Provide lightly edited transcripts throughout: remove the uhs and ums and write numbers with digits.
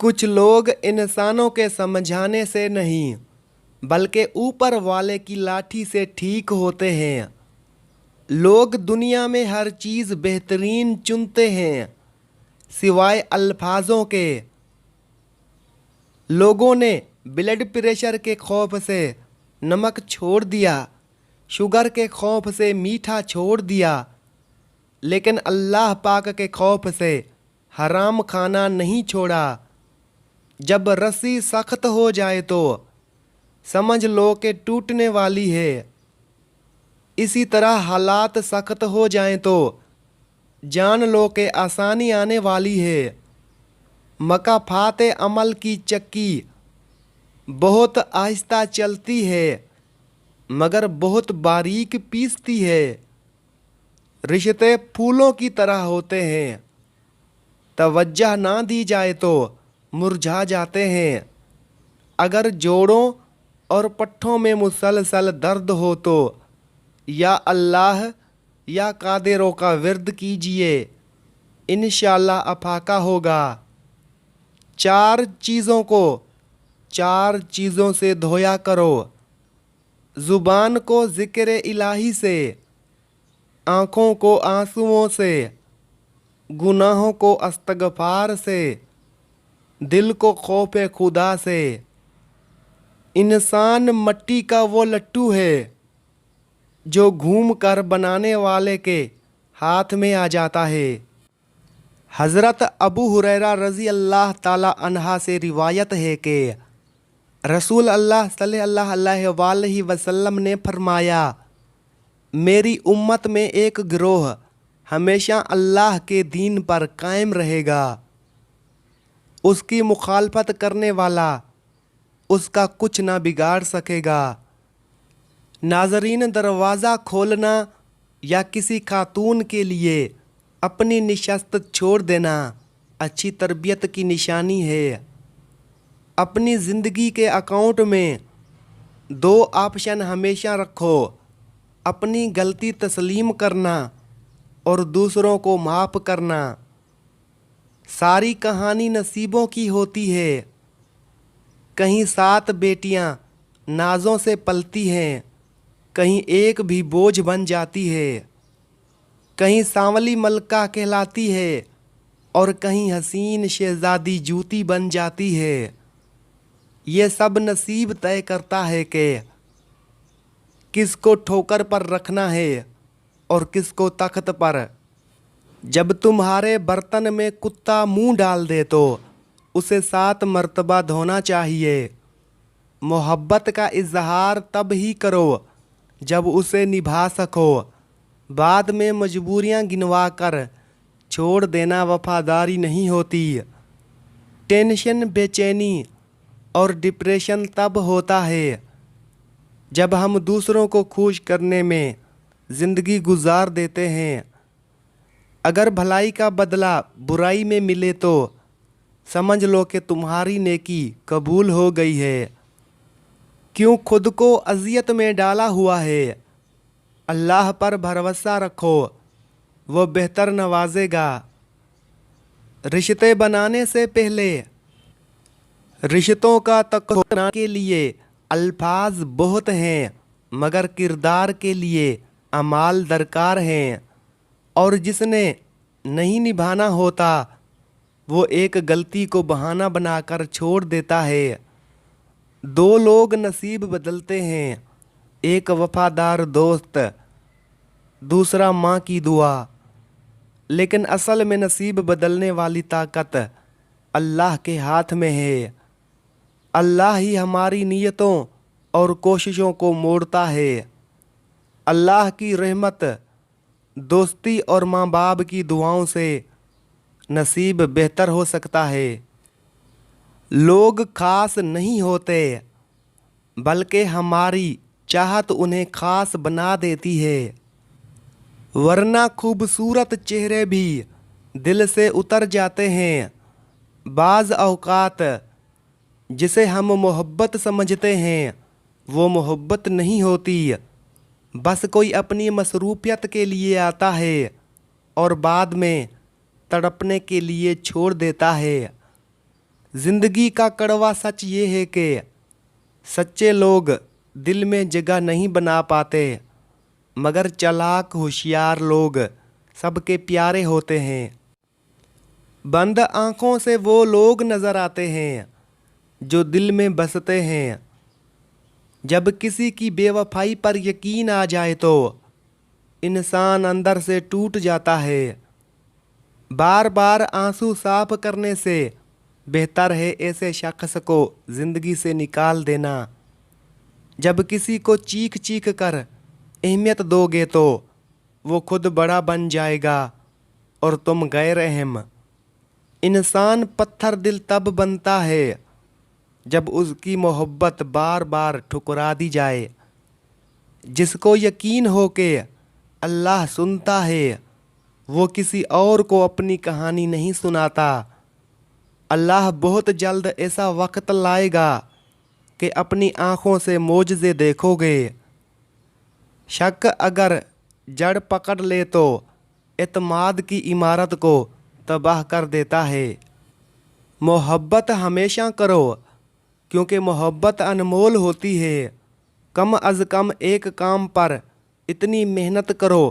कुछ लोग इंसानों के समझाने से नहीं बल्कि ऊपर वाले की लाठी से ठीक होते हैं। लोग दुनिया में हर चीज़ बेहतरीन चुनते हैं सिवाय अल्फाजों के। लोगों ने ब्लड प्रेशर के खौफ से नमक छोड़ दिया, शुगर के खौफ से मीठा छोड़ दिया, लेकिन अल्लाह पाक के खौफ से हराम खाना नहीं छोड़ा। जब रस्सी सख्त हो जाए तो समझ लो कि टूटने वाली है। इसी तरह हालात सख्त हो जाएं तो जान लो कि आसानी आने वाली है। मकाफात अमल की चक्की बहुत आहिस्ता चलती है मगर बहुत बारीक पीसती है। रिश्ते फूलों की तरह होते हैं, तवज्जो ना दी जाए तो मुरझा जाते हैं। अगर जोड़ों और पट्ठों में मुसलसल दर्द हो तो या अल्लाह या कादिरों का विर्द कीजिए, इंशाअल्लाह अफाका होगा। चार चीज़ों से धोया करो। ज़ुबान को ज़िक्र इलाही से, आँखों को आंसुओं से, गुनाहों को अस्तगफार से, दिल को खौफ खुदा से। इंसान मट्टी का वो लट्टू है जो घूम कर बनाने वाले के हाथ में आ जाता है। हज़रत अबू हुरैरा रज़ी अल्लाह ताला अन्हा से रिवायत है कि रसूल अल्लाह सल्लल्लाहु अलैहि वसल्लम ने फरमाया, मेरी उम्मत में एक गिरोह हमेशा अल्लाह के दीन पर कायम रहेगा। उसकी मुखालफत करने वाला उसका कुछ ना बिगाड़ सकेगा। नाज़रीन, दरवाज़ा खोलना या किसी खातून के लिए अपनी निशस्त छोड़ देना अच्छी तरबियत की निशानी है। अपनी ज़िंदगी के अकाउंट में दो ऑप्शन हमेशा रखो, अपनी गलती तस्लीम करना और दूसरों को माफ़ करना। सारी कहानी नसीबों की होती है। कहीं 7 बेटियां नाजों से पलती हैं, कहीं एक भी बोझ बन जाती है। कहीं सांवली मलका कहलाती है और कहीं हसीन शहजादी जूती बन जाती है। ये सब नसीब तय करता है कि किसको ठोकर पर रखना है और किसको तख्त पर। जब तुम्हारे बर्तन में कुत्ता मुंह डाल दे तो उसे 7 मर्तबा धोना चाहिए। मोहब्बत का इजहार तब ही करो जब उसे निभा सको। बाद में मजबूरियां गिनवा कर छोड़ देना वफादारी नहीं होती। टेंशन, बेचैनी और डिप्रेशन तब होता है जब हम दूसरों को खुश करने में ज़िंदगी गुजार देते हैं। अगर भलाई का बदला बुराई में मिले तो समझ लो कि तुम्हारी नेकी कबूल हो गई है। क्यों खुद को अज़ियत में डाला हुआ है? अल्लाह पर भरोसा रखो, वो बेहतर नवाजेगा। रिश्ते बनाने से पहले रिश्तों का तकव्वुर के लिए अल्फाज बहुत हैं मगर किरदार के लिए अमाल दरकार हैं। और जिसने नहीं निभाना होता वो एक गलती को बहाना बनाकर छोड़ देता है। 2 लोग नसीब बदलते हैं, एक वफादार दोस्त, दूसरा माँ की दुआ। लेकिन असल में नसीब बदलने वाली ताकत अल्लाह के हाथ में है। अल्लाह ही हमारी नीयतों और कोशिशों को मोड़ता है। अल्लाह की रहमत, दोस्ती और माँ बाप की दुआओं से नसीब बेहतर हो सकता है। लोग खास नहीं होते बल्कि हमारी चाहत उन्हें खास बना देती है। वरना खूबसूरत चेहरे भी दिल से उतर जाते हैं। बाज़ औक़ात जिसे हम मोहब्बत समझते हैं वो मोहब्बत नहीं होती, बस कोई अपनी मसरूफियत के लिए आता है और बाद में तड़पने के लिए छोड़ देता है। जिंदगी का कड़वा सच ये है कि सच्चे लोग दिल में जगह नहीं बना पाते, मगर चालाक होशियार लोग सबके प्यारे होते हैं। बंद आंखों से वो लोग नजर आते हैं जो दिल में बसते हैं। जब किसी की बेवफाई पर यकीन आ जाए तो इंसान अंदर से टूट जाता है। बार बार आंसू साफ करने से बेहतर है ऐसे शख्स को ज़िंदगी से निकाल देना। जब किसी को चीख चीख कर अहमियत दोगे तो वो खुद बड़ा बन जाएगा और तुम गैर अहम। इंसान पत्थर दिल तब बनता है जब उसकी मोहब्बत बार बार ठुकरा दी जाए। जिसको यकीन हो कि अल्लाह सुनता है, वो किसी और को अपनी कहानी नहीं सुनाता। अल्लाह बहुत जल्द ऐसा वक्त लाएगा कि अपनी आँखों से मोजज़े देखोगे। शक अगर जड़ पकड़ ले तो एतमाद की इमारत को तबाह कर देता है। मोहब्बत हमेशा करो क्योंकि मोहब्बत अनमोल होती है। कम अज़ कम एक काम पर इतनी मेहनत करो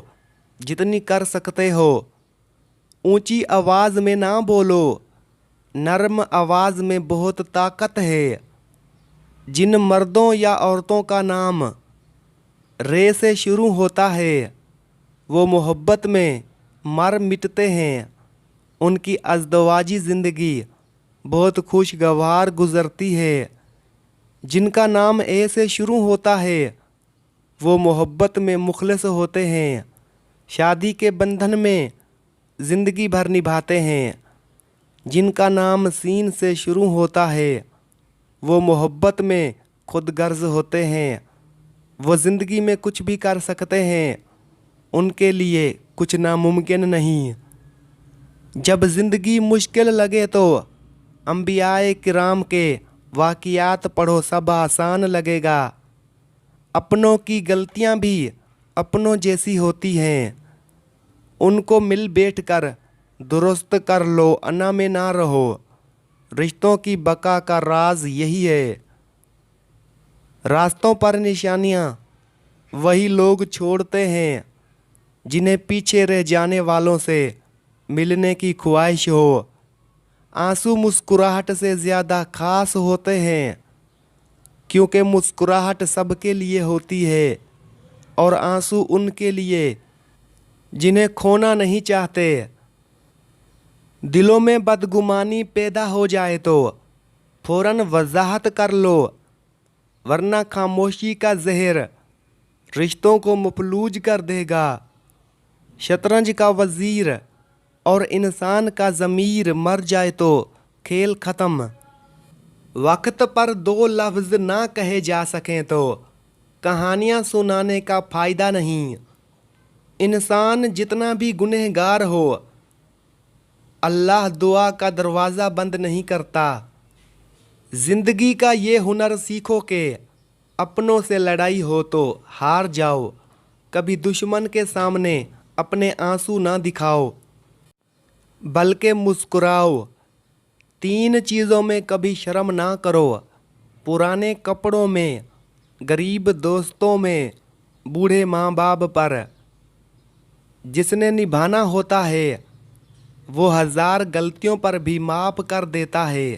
जितनी कर सकते हो। ऊंची आवाज़ में ना बोलो, नरम आवाज़ में बहुत ताकत है। जिन मर्दों या औरतों का नाम रे से शुरू होता है वो मोहब्बत में मर मिटते हैं। उनकी अज़दवाजी ज़िंदगी बहुत खुशगवार गुज़रती है। जिनका नाम ए से शुरू होता है वो मोहब्बत में मुखलिस होते हैं। शादी के बंधन में ज़िंदगी भर निभाते हैं। जिनका नाम सीन से शुरू होता है वो मोहब्बत में खुदगर्ज होते हैं। वो ज़िंदगी में कुछ भी कर सकते हैं, उनके लिए कुछ नामुमकिन नहीं। जब ज़िंदगी मुश्किल लगे तो अंबियाए किराम के वाक़ियात पढ़ो, सब आसान लगेगा। अपनों की गलतियां भी अपनों जैसी होती हैं, उनको मिल बैठ कर दुरुस्त कर लो, अना में ना रहो। रिश्तों की बका का राज यही है। रास्तों पर निशानियां वही लोग छोड़ते हैं जिन्हें पीछे रह जाने वालों से मिलने की ख्वाहिश हो। आंसू मुस्कुराहट से ज़्यादा खास होते हैं क्योंकि मुस्कुराहट सबके लिए होती है और आंसू उनके लिए जिन्हें खोना नहीं चाहते। दिलों में बदगुमानी पैदा हो जाए तो फ़ौरन वजाहत कर लो, वरना खामोशी का जहर रिश्तों को मफलूज कर देगा। शतरंज का वज़ीर और इंसान का ज़मीर मर जाए तो खेल ख़त्म। वक्त पर दो लफ्ज़ ना कहे जा सकें तो कहानियाँ सुनाने का फ़ायदा नहीं। इंसान जितना भी गुनहगार हो, अल्लाह दुआ का दरवाज़ा बंद नहीं करता। ज़िंदगी का ये हुनर सीखो कि अपनों से लड़ाई हो तो हार जाओ, कभी दुश्मन के सामने अपने आंसू ना दिखाओ बल्कि मुस्कुराओ। 3 चीज़ों में कभी शर्म ना करो, पुराने कपड़ों में, गरीब दोस्तों में, बूढ़े माँ बाप पर। जिसने निभाना होता है वो 1000 गलतियों पर भी माफ़ कर देता है।